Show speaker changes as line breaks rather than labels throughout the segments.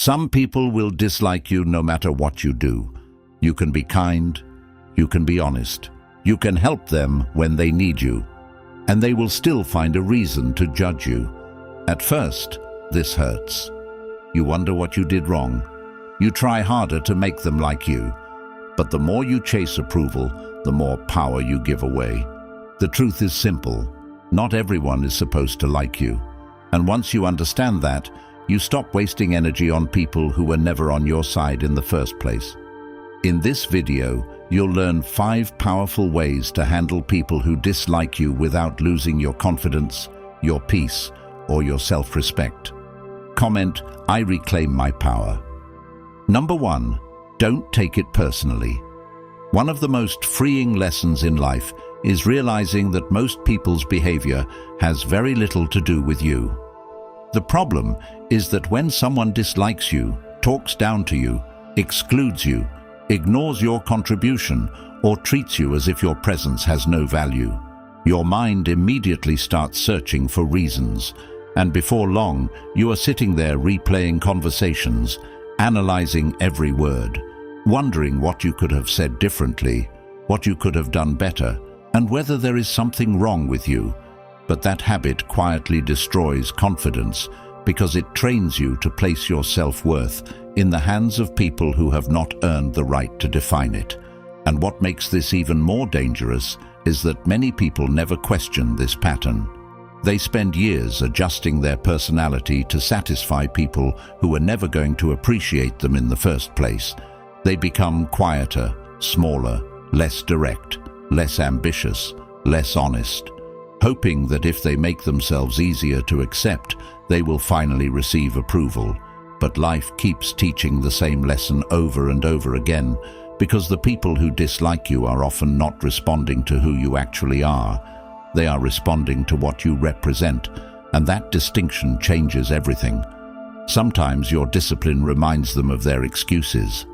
Some people will dislike you no matter what you do. You can be kind, you can be honest, you can help them when they need you, and they will still find a reason to judge you. At first, this hurts. You wonder what you did wrong. You try harder to make them like you, but the more you chase approval, the more power you give away. The truth is simple. Not everyone is supposed to like you. And once you understand that, you stop wasting energy on people who were never on your side in the first place. In this video, you'll learn 5 powerful ways to handle people who dislike you without losing your confidence, your peace, or your self-respect. Comment, "I reclaim my power." Number 1, don't take it personally. One of the most freeing lessons in life is realizing that most people's behavior has very little to do with you. The problem is that when someone dislikes you, talks down to you, excludes you, ignores your contribution, or treats you as if your presence has no value, your mind immediately starts searching for reasons, and before long, you are sitting there replaying conversations, analyzing every word, wondering what you could have said differently, what you could have done better, and whether there is something wrong with you. But that habit quietly destroys confidence because it trains you to place your self-worth in the hands of people who have not earned the right to define it. And what makes this even more dangerous is that many people never question this pattern. They spend years adjusting their personality to satisfy people who were never going to appreciate them in the first place. They become quieter, smaller, less direct, less ambitious, less honest, hoping that if they make themselves easier to accept, they will finally receive approval. But life keeps teaching the same lesson over and over again, because the people who dislike you are often not responding to who you actually are. They are responding to what you represent, and that distinction changes everything. Sometimes your discipline reminds them of their excuses.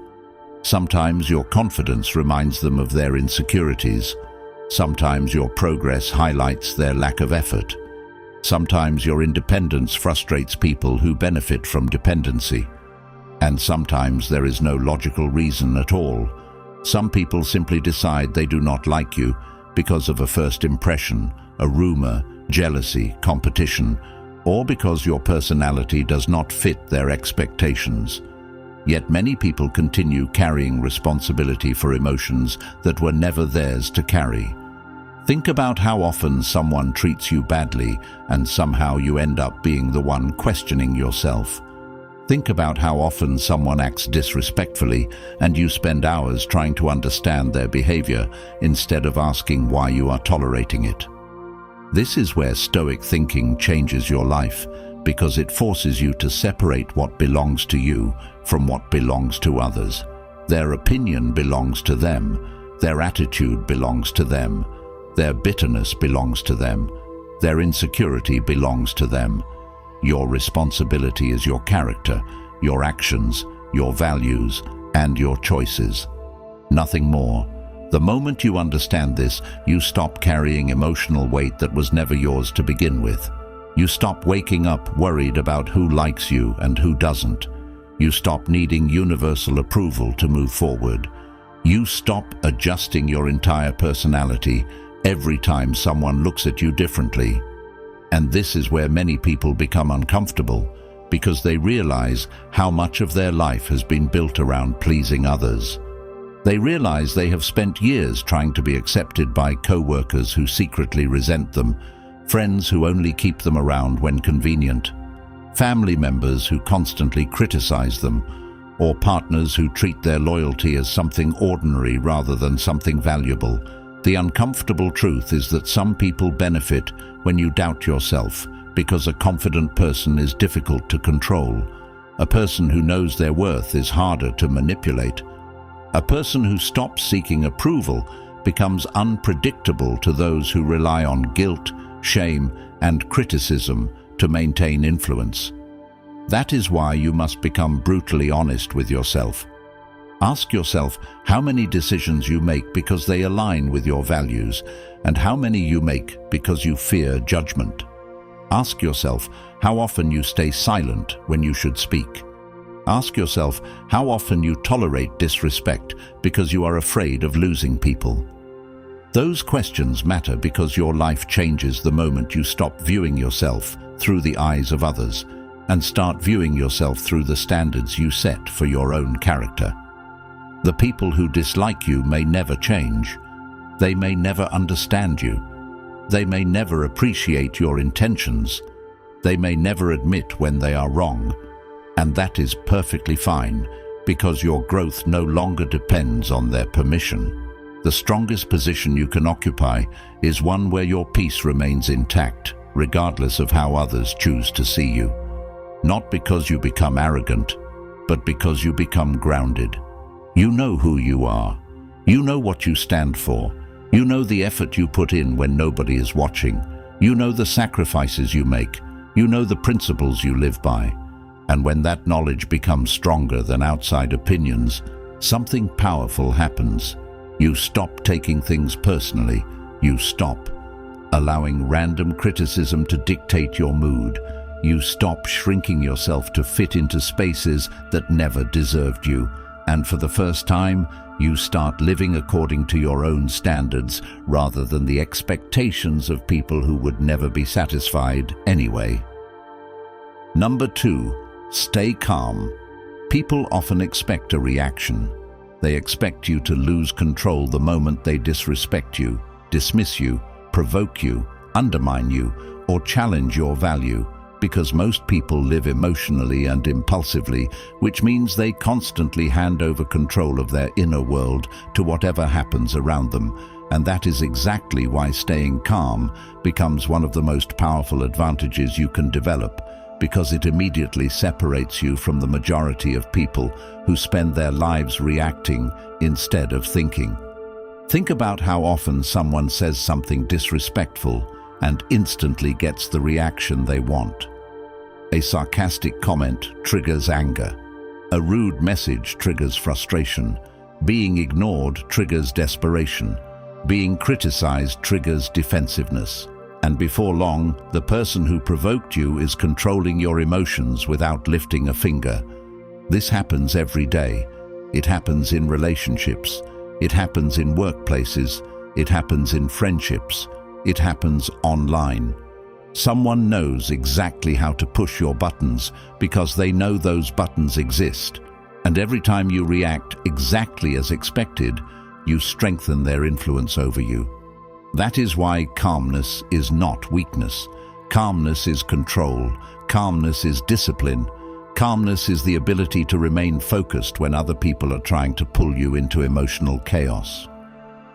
Sometimes your confidence reminds them of their insecurities. Sometimes your progress highlights their lack of effort. Sometimes your independence frustrates people who benefit from dependency. And sometimes there is no logical reason at all. Some people simply decide they do not like you because of a first impression, a rumor, jealousy, competition, or because your personality does not fit their expectations. Yet many people continue carrying responsibility for emotions that were never theirs to carry. Think about how often someone treats you badly and somehow you end up being the one questioning yourself. Think about how often someone acts disrespectfully and you spend hours trying to understand their behavior instead of asking why you are tolerating it. This is where Stoic thinking changes your life, because it forces you to separate what belongs to you from what belongs to others. Their opinion belongs to them. Their attitude belongs to them. Their bitterness belongs to them. Their insecurity belongs to them. Your responsibility is your character, your actions, your values, and your choices. Nothing more. The moment you understand this, you stop carrying emotional weight that was never yours to begin with. You stop waking up worried about who likes you and who doesn't. You stop needing universal approval to move forward. You stop adjusting your entire personality every time someone looks at you differently. And this is where many people become uncomfortable, because they realize how much of their life has been built around pleasing others. They realize they have spent years trying to be accepted by co-workers who secretly resent them, friends who only keep them around when convenient, family members who constantly criticize them, or partners who treat their loyalty as something ordinary rather than something valuable. The uncomfortable truth is that some people benefit when you doubt yourself, because a confident person is difficult to control. A person who knows their worth is harder to manipulate. A person who stops seeking approval becomes unpredictable to those who rely on guilt, shame, and criticism to maintain influence. That is why you must become brutally honest with yourself. Ask yourself how many decisions you make because they align with your values, and how many you make because you fear judgment. Ask yourself how often you stay silent when you should speak. Ask yourself how often you tolerate disrespect because you are afraid of losing people. Those questions matter because your life changes the moment you stop viewing yourself through the eyes of others and start viewing yourself through the standards you set for your own character. The people who dislike you may never change. They may never understand you. They may never appreciate your intentions. They may never admit when they are wrong. And that is perfectly fine, because your growth no longer depends on their permission. The strongest position you can occupy is one where your peace remains intact, regardless of how others choose to see you. Not because you become arrogant, but because you become grounded. You know who you are. You know what you stand for. You know the effort you put in when nobody is watching. You know the sacrifices you make. You know the principles you live by. And when that knowledge becomes stronger than outside opinions, something powerful happens. You stop taking things personally. You stop allowing random criticism to dictate your mood. You stop shrinking yourself to fit into spaces that never deserved you. And for the first time, you start living according to your own standards rather than the expectations of people who would never be satisfied anyway. Number 2, stay calm. People often expect a reaction. They expect you to lose control the moment they disrespect you, dismiss you, provoke you, undermine you, or challenge your value, because most people live emotionally and impulsively, which means they constantly hand over control of their inner world to whatever happens around them. And that is exactly why staying calm becomes one of the most powerful advantages you can develop, because it immediately separates you from the majority of people who spend their lives reacting instead of thinking. Think about how often someone says something disrespectful and instantly gets the reaction they want. A sarcastic comment triggers anger. A rude message triggers frustration. Being ignored triggers desperation. Being criticized triggers defensiveness. And before long, the person who provoked you is controlling your emotions without lifting a finger. This happens every day. It happens in relationships. It happens in workplaces. It happens in friendships. It happens online. Someone knows exactly how to push your buttons because they know those buttons exist. And every time you react exactly as expected, you strengthen their influence over you. That is why calmness is not weakness. Calmness is control. Calmness is discipline. Calmness is the ability to remain focused when other people are trying to pull you into emotional chaos.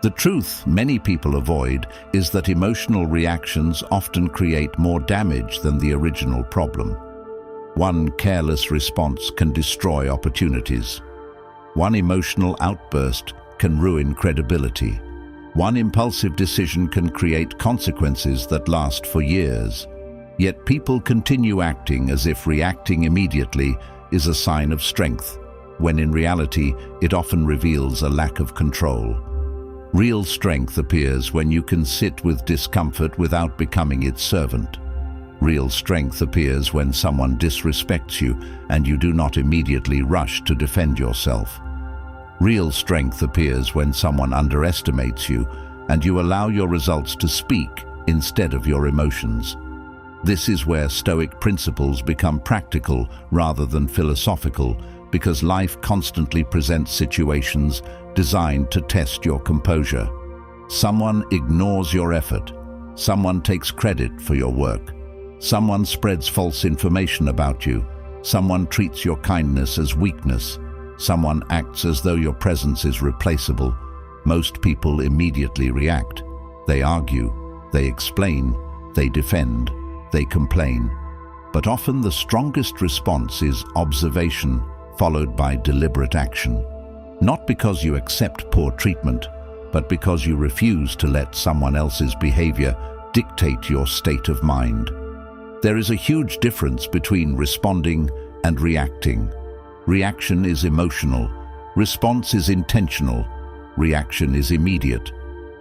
The truth many people avoid is that emotional reactions often create more damage than the original problem. One careless response can destroy opportunities. One emotional outburst can ruin credibility. One impulsive decision can create consequences that last for years. Yet people continue acting as if reacting immediately is a sign of strength, when in reality it often reveals a lack of control. Real strength appears when you can sit with discomfort without becoming its servant. Real strength appears when someone disrespects you and you do not immediately rush to defend yourself. Real strength appears when someone underestimates you and you allow your results to speak instead of your emotions. This is where Stoic principles become practical rather than philosophical, because life constantly presents situations designed to test your composure. Someone ignores your effort. Someone takes credit for your work. Someone spreads false information about you. Someone treats your kindness as weakness. Someone acts as though your presence is replaceable. Most people immediately react. They argue, they explain, they defend, they complain. But often the strongest response is observation, followed by deliberate action. Not because you accept poor treatment, but because you refuse to let someone else's behavior dictate your state of mind. There is a huge difference between responding and reacting. Reaction is emotional. Response is intentional. Reaction is immediate.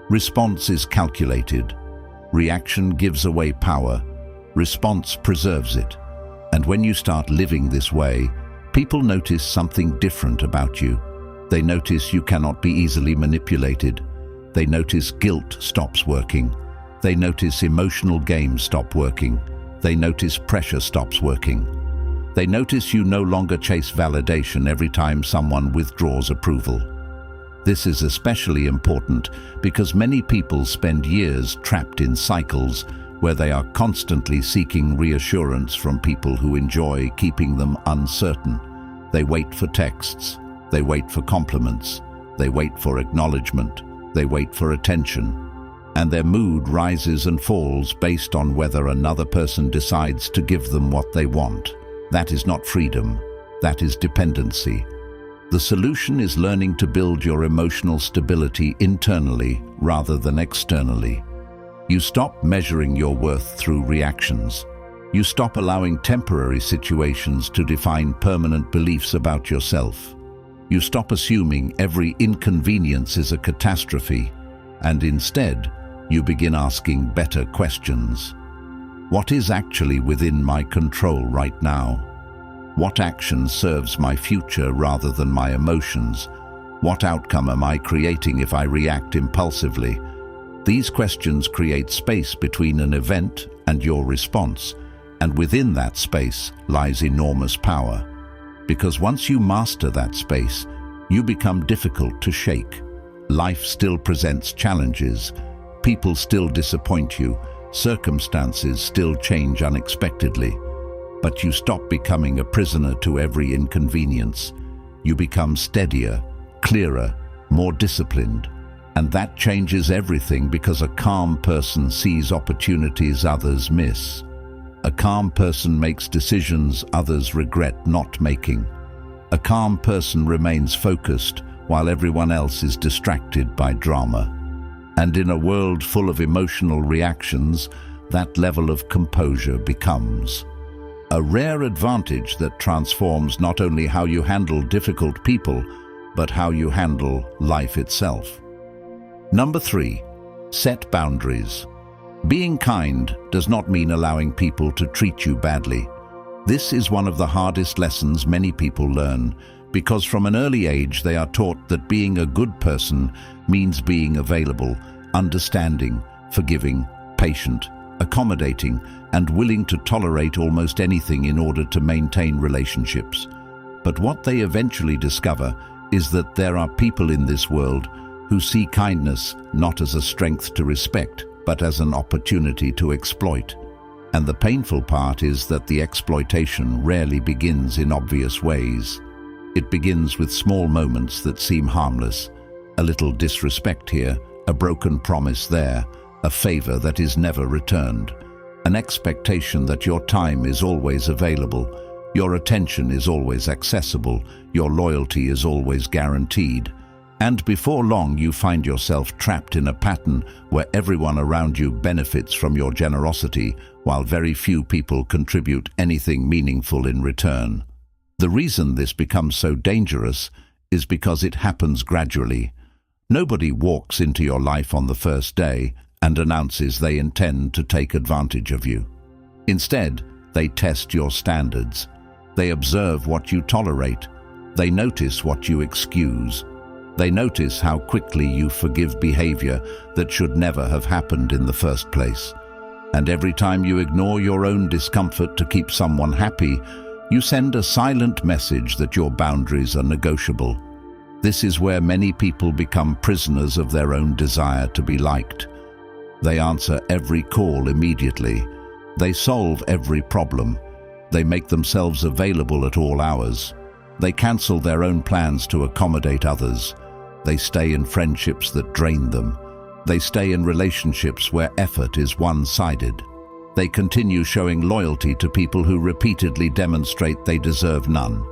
Response is calculated. Reaction gives away power. Response preserves it. And when you start living this way, People notice something different about you. They notice you cannot be easily manipulated. They notice guilt stops working. They notice emotional games stop working. They notice pressure stops working. They notice you no longer chase validation every time someone withdraws approval. This is especially important because many people spend years trapped in cycles where they are constantly seeking reassurance from people who enjoy keeping them uncertain. They wait for texts. They wait for compliments. They wait for acknowledgement. They wait for attention. And their mood rises and falls based on whether another person decides to give them what they want. That is not freedom. That is dependency. The solution is learning to build your emotional stability internally rather than externally. You stop measuring your worth through reactions. You stop allowing temporary situations to define permanent beliefs about yourself. You stop assuming every inconvenience is a catastrophe, and instead, you begin asking better questions. What is actually within my control right now? What action serves my future rather than my emotions? What outcome am I creating if I react impulsively? These questions create space between an event and your response, and within that space lies enormous power. Because once you master that space, you become difficult to shake. Life still presents challenges. People still disappoint you. Circumstances still change unexpectedly. But you stop becoming a prisoner to every inconvenience. You become steadier, clearer, more disciplined. And that changes everything because a calm person sees opportunities others miss. A calm person makes decisions others regret not making. A calm person remains focused while everyone else is distracted by drama. And in a world full of emotional reactions, that level of composure becomes a rare advantage that transforms not only how you handle difficult people, but how you handle life itself. Number 3, set boundaries. Being kind does not mean allowing people to treat you badly. This is one of the hardest lessons many people learn, because from an early age they are taught that being a good person means being available, understanding, forgiving, patient, accommodating, and willing to tolerate almost anything in order to maintain relationships. But what they eventually discover is that there are people in this world who see kindness not as a strength to respect, but as an opportunity to exploit. And the painful part is that the exploitation rarely begins in obvious ways. It begins with small moments that seem harmless, a little disrespect here, a broken promise there, a favor that is never returned, an expectation that your time is always available, your attention is always accessible, your loyalty is always guaranteed. And before long you find yourself trapped in a pattern where everyone around you benefits from your generosity, while very few people contribute anything meaningful in return. The reason this becomes so dangerous is because it happens gradually. Nobody walks into your life on the first day and announces they intend to take advantage of you. Instead, they test your standards. They observe what you tolerate. They notice what you excuse. They notice how quickly you forgive behavior that should never have happened in the first place. And every time you ignore your own discomfort to keep someone happy, you send a silent message that your boundaries are negotiable. This is where many people become prisoners of their own desire to be liked. They answer every call immediately. They solve every problem. They make themselves available at all hours. They cancel their own plans to accommodate others. They stay in friendships that drain them. They stay in relationships where effort is one-sided. They continue showing loyalty to people who repeatedly demonstrate they deserve none.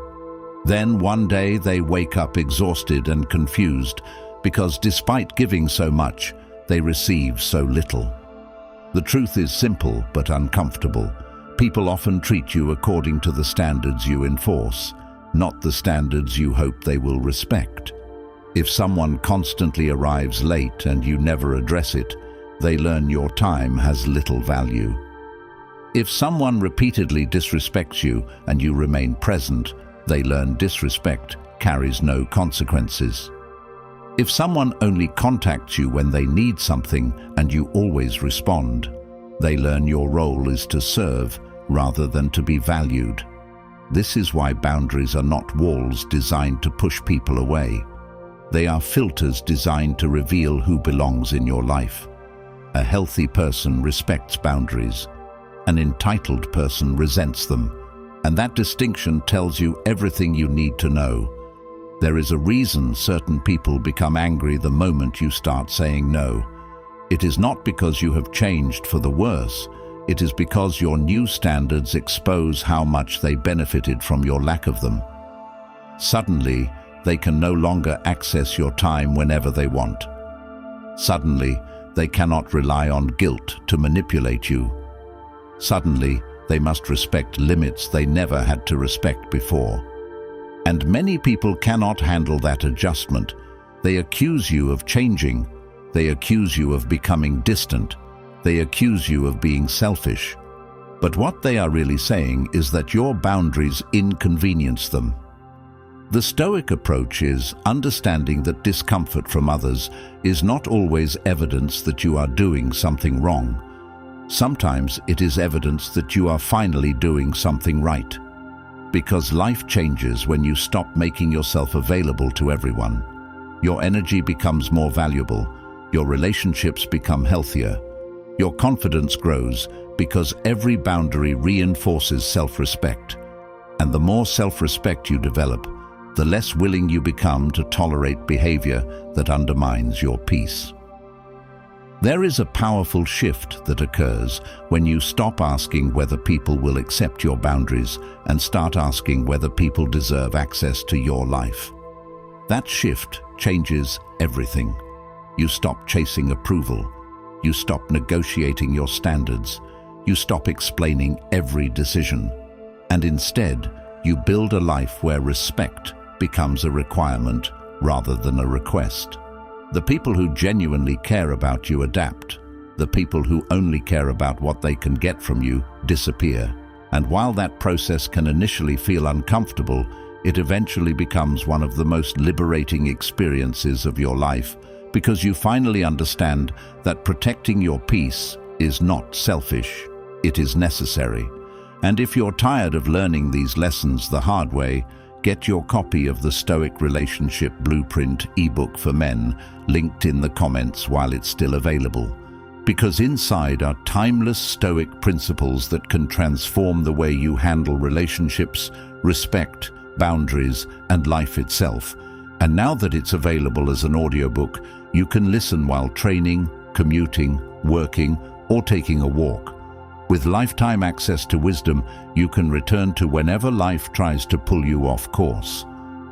Then one day they wake up exhausted and confused because despite giving so much, they receive so little. The truth is simple but uncomfortable. People often treat you according to the standards you enforce, not the standards you hope they will respect. If someone constantly arrives late and you never address it, they learn your time has little value. If someone repeatedly disrespects you and you remain present, They learn disrespect carries no consequences. If someone only contacts you when they need something and you always respond, they learn your role is to serve rather than to be valued. This is why boundaries are not walls designed to push people away. They are filters designed to reveal who belongs in your life. A healthy person respects boundaries. An entitled person resents them. And that distinction tells you everything you need to know. There is a reason certain people become angry the moment you start saying no. It is not because you have changed for the worse. It is because your new standards expose how much they benefited from your lack of them. Suddenly, they can no longer access your time whenever they want. Suddenly, they cannot rely on guilt to manipulate you. Suddenly, they must respect limits they never had to respect before. And many people cannot handle that adjustment. They accuse you of changing. They accuse you of becoming distant. They accuse you of being selfish. But what they are really saying is that your boundaries inconvenience them. The Stoic approach is understanding that discomfort from others is not always evidence that you are doing something wrong. Sometimes it is evidence that you are finally doing something right. Because life changes when you stop making yourself available to everyone. Your energy becomes more valuable. Your relationships become healthier. Your confidence grows because every boundary reinforces self-respect. And the more self-respect you develop, the less willing you become to tolerate behavior that undermines your peace. There is a powerful shift that occurs when you stop asking whether people will accept your boundaries and start asking whether people deserve access to your life. That shift changes everything. You stop chasing approval. You stop negotiating your standards. You stop explaining every decision. And instead, you build a life where respect becomes a requirement rather than a request. The people who genuinely care about you adapt. The people who only care about what they can get from you disappear. And while that process can initially feel uncomfortable, it eventually becomes one of the most liberating experiences of your life, because you finally understand that protecting your peace is not selfish, it is necessary. And if you're tired of learning these lessons the hard way, get your copy of the Stoic Relationship Blueprint ebook for men, linked in the comments while it's still available. Because inside are timeless Stoic principles that can transform the way you handle relationships, respect, boundaries, and life itself. And now that it's available as an audiobook, you can listen while training, commuting, working, or taking a walk. With lifetime access to wisdom, you can return to whenever life tries to pull you off course.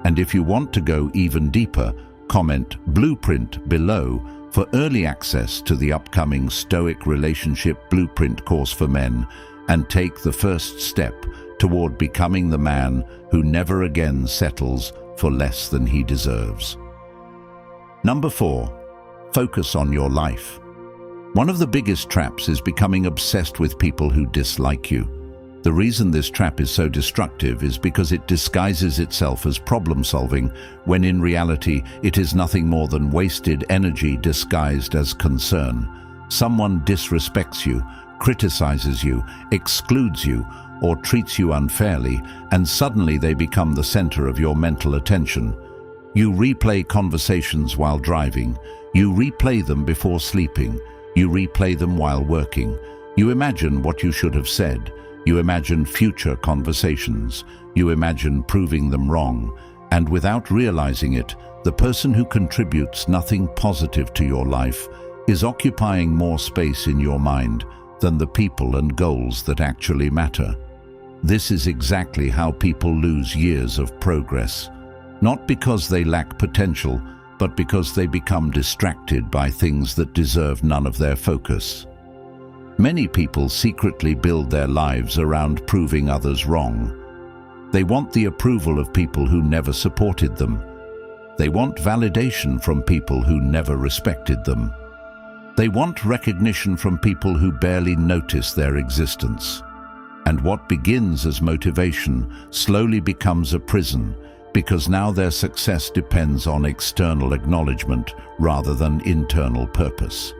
And if you want to go even deeper, comment Blueprint below for early access to the upcoming Stoic Relationship Blueprint course for men, and take the first step toward becoming the man who never again settles for less than he deserves. Number 4, focus on your life. One of the biggest traps is becoming obsessed with people who dislike you. The reason this trap is so destructive is because it disguises itself as problem solving, when in reality it is nothing more than wasted energy disguised as concern. Someone disrespects you, criticizes you, excludes you, or treats you unfairly, and suddenly they become the center of your mental attention. You replay conversations while driving. You replay them before sleeping. You replay them while working. You imagine what you should have said. You imagine future conversations. You imagine proving them wrong. And without realizing it, the person who contributes nothing positive to your life is occupying more space in your mind than the people and goals that actually matter. This is exactly how people lose years of progress. Not because they lack potential, but because they become distracted by things that deserve none of their focus. Many people secretly build their lives around proving others wrong. They want the approval of people who never supported them. They want validation from people who never respected them. They want recognition from people who barely notice their existence. And what begins as motivation slowly becomes a prison, because now their success depends on external acknowledgement rather than internal purpose.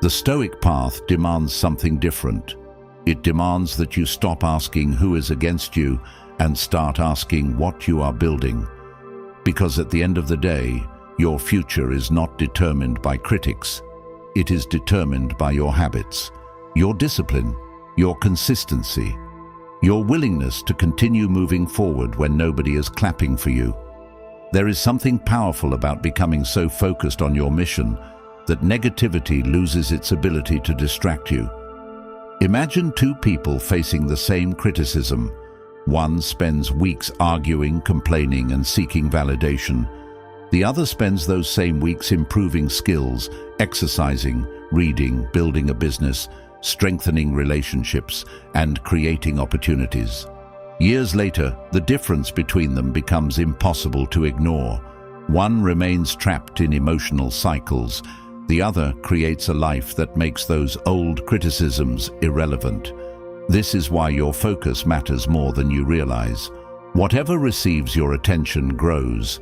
The Stoic path demands something different. It demands that you stop asking who is against you and start asking what you are building. Because at the end of the day, your future is not determined by critics. It is determined by your habits, your discipline, your consistency, your willingness to continue moving forward when nobody is clapping for you. There is something powerful about becoming so focused on your mission that negativity loses its ability to distract you. Imagine two people facing the same criticism. One spends weeks arguing, complaining, and seeking validation. The other spends those same weeks improving skills, exercising, reading, building a business, strengthening relationships, and creating opportunities. Years later, the difference between them becomes impossible to ignore. One remains trapped in emotional cycles. The other creates a life that makes those old criticisms irrelevant. This is why your focus matters more than you realize. Whatever receives your attention grows.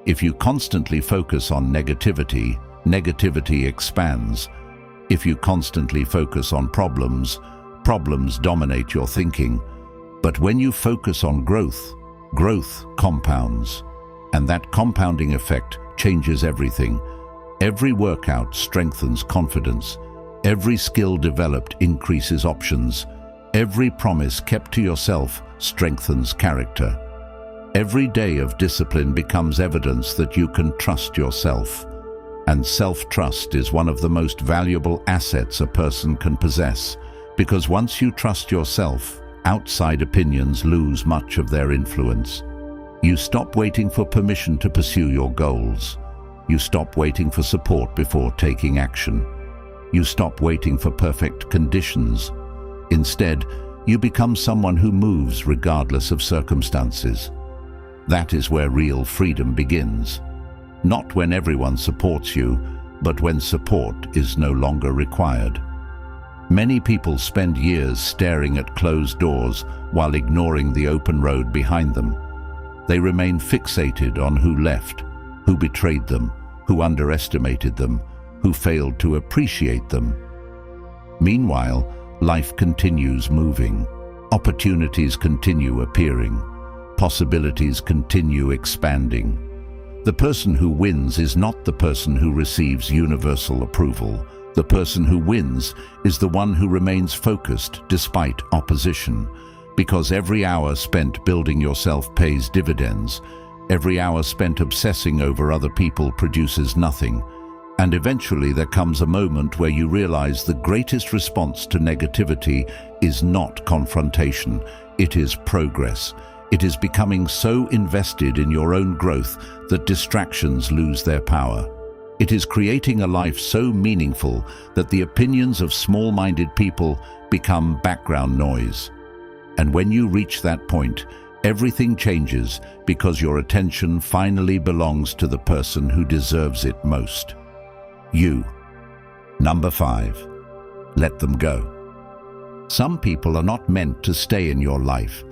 If you constantly focus on negativity, negativity expands. If you constantly focus on problems, problems dominate your thinking. But when you focus on growth, growth compounds. And that compounding effect changes everything. Every workout strengthens confidence. Every skill developed increases options. Every promise kept to yourself strengthens character. Every day of discipline becomes evidence that you can trust yourself. And self-trust is one of the most valuable assets a person can possess, because once you trust yourself, outside opinions lose much of their influence. You stop waiting for permission to pursue your goals. You stop waiting for support before taking action. You stop waiting for perfect conditions. Instead, you become someone who moves regardless of circumstances. That is where real freedom begins. Not when everyone supports you, but when support is no longer required. Many people spend years staring at closed doors while ignoring the open road behind them. They remain fixated on who left, who betrayed them, who underestimated them, who failed to appreciate them. Meanwhile, life continues moving. Opportunities continue appearing. Possibilities continue expanding. The person who wins is not the person who receives universal approval. The person who wins is the one who remains focused despite opposition, because every hour spent building yourself pays dividends. Every hour spent obsessing over other people produces nothing. And eventually there comes a moment where you realize the greatest response to negativity is not confrontation, it is progress. It is becoming so invested in your own growth that distractions lose their power. It is creating a life so meaningful that the opinions of small-minded people become background noise. And when you reach that point, everything changes because your attention finally belongs to the person who deserves it most. You. Number 5. Let them go. Some people are not meant to stay in your life.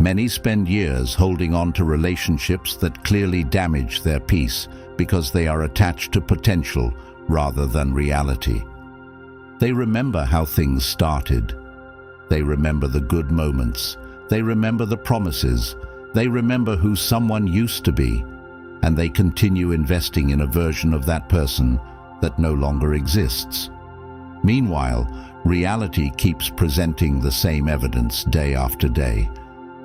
Many spend years holding on to relationships that clearly damage their peace because they are attached to potential rather than reality. They remember how things started. They remember the good moments. They remember the promises. They remember who someone used to be. And they continue investing in a version of that person that no longer exists. Meanwhile, reality keeps presenting the same evidence day after day.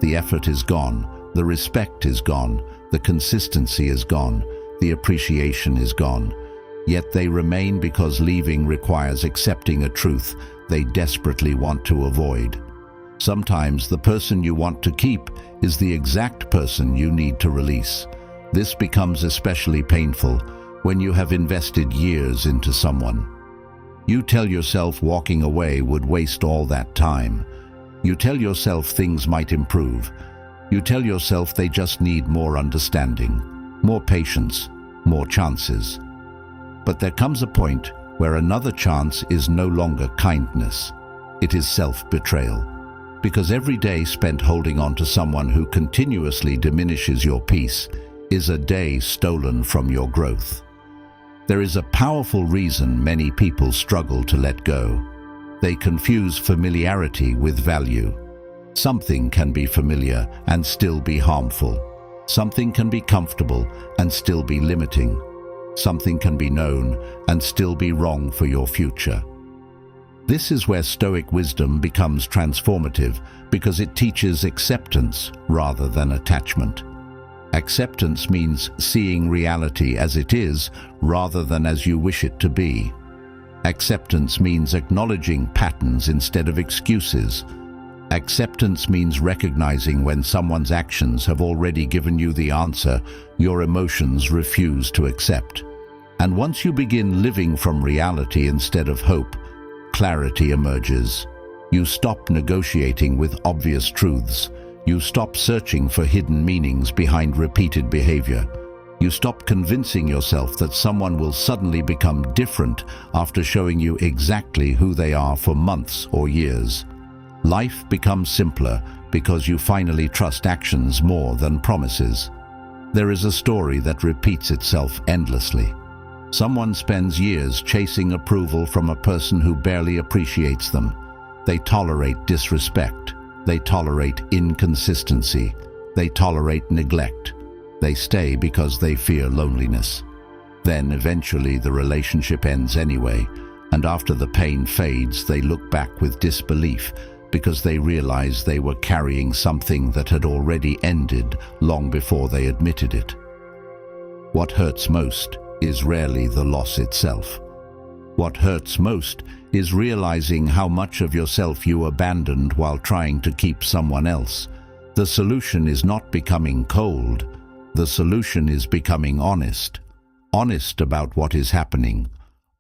The effort is gone, the respect is gone, the consistency is gone, the appreciation is gone. Yet they remain because leaving requires accepting a truth they desperately want to avoid. Sometimes the person you want to keep is the exact person you need to release. This becomes especially painful when you have invested years into someone. You tell yourself walking away would waste all that time. You tell yourself things might improve. You tell yourself they just need more understanding, more patience, more chances. But there comes a point where another chance is no longer kindness. It is self-betrayal. Because every day spent holding on to someone who continuously diminishes your peace is a day stolen from your growth. There is a powerful reason many people struggle to let go. They confuse familiarity with value. Something can be familiar and still be harmful. Something can be comfortable and still be limiting. Something can be known and still be wrong for your future. This is where Stoic wisdom becomes transformative because it teaches acceptance rather than attachment. Acceptance means seeing reality as it is rather than as you wish it to be. Acceptance means acknowledging patterns instead of excuses. Acceptance means recognizing when someone's actions have already given you the answer your emotions refuse to accept. And once you begin living from reality instead of hope, clarity emerges. You stop negotiating with obvious truths. You stop searching for hidden meanings behind repeated behavior. You stop convincing yourself that someone will suddenly become different after showing you exactly who they are for months or years. Life becomes simpler because you finally trust actions more than promises. There is a story that repeats itself endlessly. Someone spends years chasing approval from a person who barely appreciates them. They tolerate disrespect. They tolerate inconsistency. They tolerate neglect. They stay because they fear loneliness. Then eventually the relationship ends anyway, and after the pain fades, they look back with disbelief because they realize they were carrying something that had already ended long before they admitted it. What hurts most is rarely the loss itself. What hurts most is realizing how much of yourself you abandoned while trying to keep someone else. The solution is not becoming cold. The solution is becoming honest. Honest about what is happening.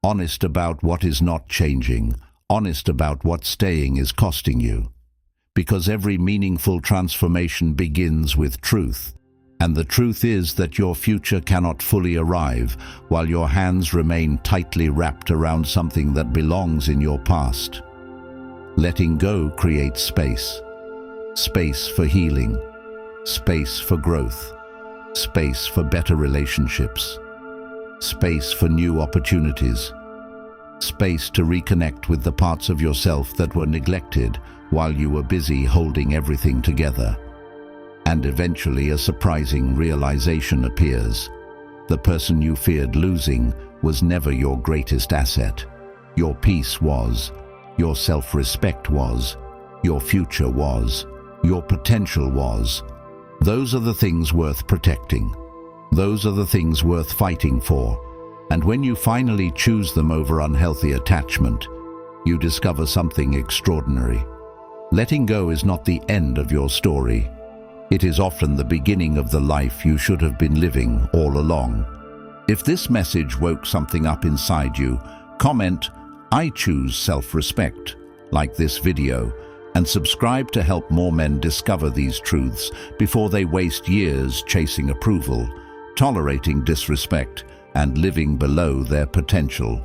Honest about what is not changing. Honest about what staying is costing you. Because every meaningful transformation begins with truth. And the truth is that your future cannot fully arrive while your hands remain tightly wrapped around something that belongs in your past. Letting go creates space. Space for healing. Space for growth. Space for better relationships. Space for new opportunities. Space to reconnect with the parts of yourself that were neglected while you were busy holding everything together. And eventually a surprising realization appears. The person you feared losing was never your greatest asset. Your peace was. Your self-respect was. Your future was. Your potential was. Those are the things worth protecting. Those are the things worth fighting for. And when you finally choose them over unhealthy attachment, you discover something extraordinary. Letting go is not the end of your story. It is often the beginning of the life you should have been living all along. If this message woke something up inside you, comment, "I choose self-respect," like this video, and subscribe to help more men discover these truths before they waste years chasing approval, tolerating disrespect, and living below their potential.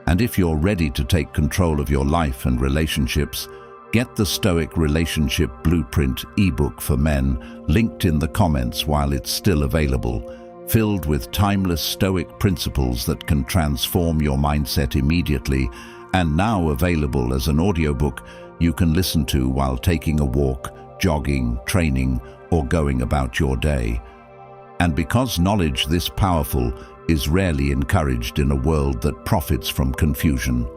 And if you're ready to take control of your life and relationships, get the Stoic Relationship Blueprint ebook for men, linked in the comments while it's still available, filled with timeless Stoic principles that can transform your mindset immediately, and now available as an audiobook you can listen to while taking a walk, jogging, training, or going about your day. And because knowledge this powerful is rarely encouraged in a world that profits from confusion,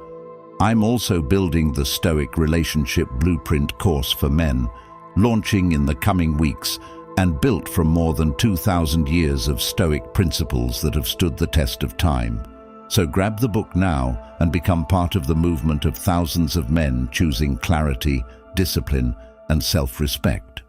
I'm also building the Stoic Relationship Blueprint course for men, launching in the coming weeks and built from more than 2,000 years of Stoic principles that have stood the test of time. So grab the book now and become part of the movement of thousands of men choosing clarity, discipline, and self-respect.